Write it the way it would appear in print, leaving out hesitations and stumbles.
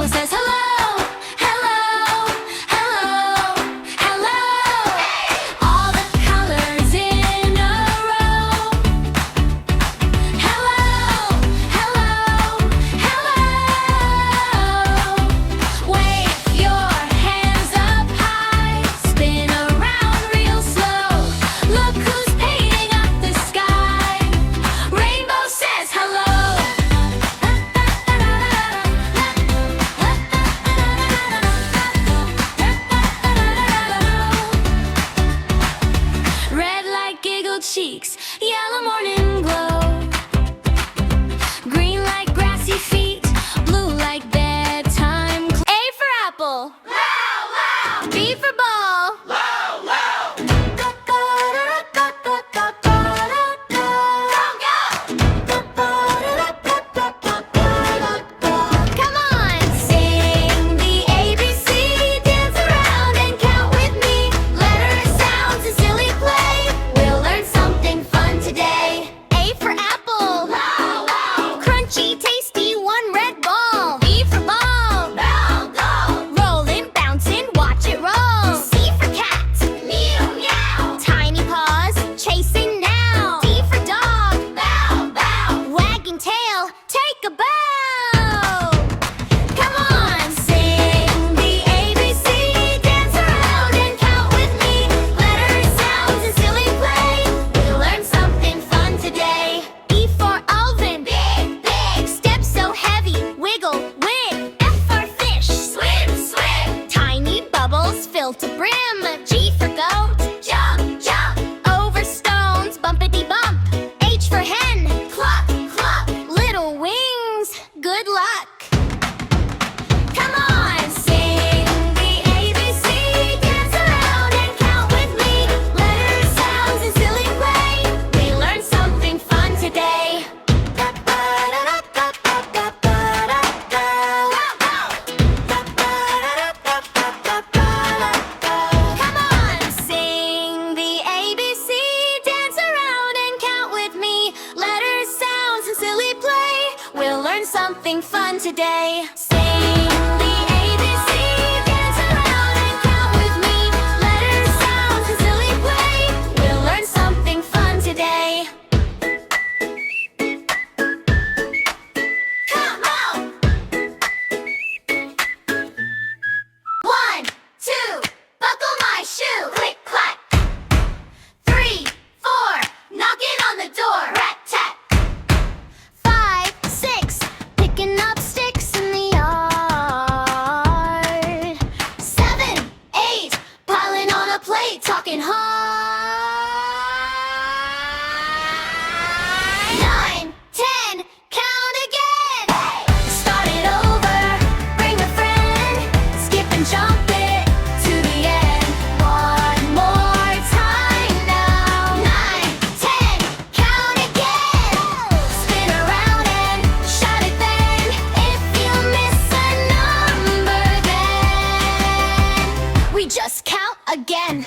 rainbow says hello, hello, hello, hello. All the colors in a row. Hello, hello, hello. Wave your hands up high, spin around real slow. Look who's painting up the sky. Rainbow says hello. Red like giggled cheeks, yellow morning glow. Green like grassy feet, blue like bedtime. A for apple, loud, loud. B for ball, loud, loud. Go, go, go, go, go, go, go, go. Come on, sing the ABC, dance around and count with me. Letters, sounds, and silly play. We'll learn something fun today. A for apple, loud, loud. Crunchy, tasty, one red ball. B for ball, loud, loud. Rolling, bouncing, watch it roll. C for cat, meow, meow. Tiny paws, chasing now. D for dog, bow, bow. Wagging tail, take a bow. Come on, sing the ABC, dance around and count with me. Letters, sounds, and silly play. We'll learn something fun today. E for Alvin, big, big. Step so heavy, wiggle, wig. F for fish, swim, swim. Tiny bubbles fill to brim. G for goat, jump, jump. Over stones, bumpity bump. H for hen, cluck, cluck. Little wings, good luck. Come on, sing the ABC, dance around and count with me. Letters, sounds, and silly play. We learn something fun today. Come on, sing the ABC, dance around and count with me. Letters, sounds, and silly play. We'll learn something fun today. Sing the ABC, dance around and count with me. Letters, sounds, and silly play. We'll learn something fun today. Come on! 1, 2, buckle my shoe. Click, clack. 3, 4, knocking on the door. Rat tat. 5, 6, picking up sticks in the yard. 7, 8, piling on a plate, talking hard. 9, 10, count again. Start it over, bring a friend. Skip and jump it to the end. One more time now. 9, 10, count again. Spin around and shout it then. If you miss a number, then we just count again.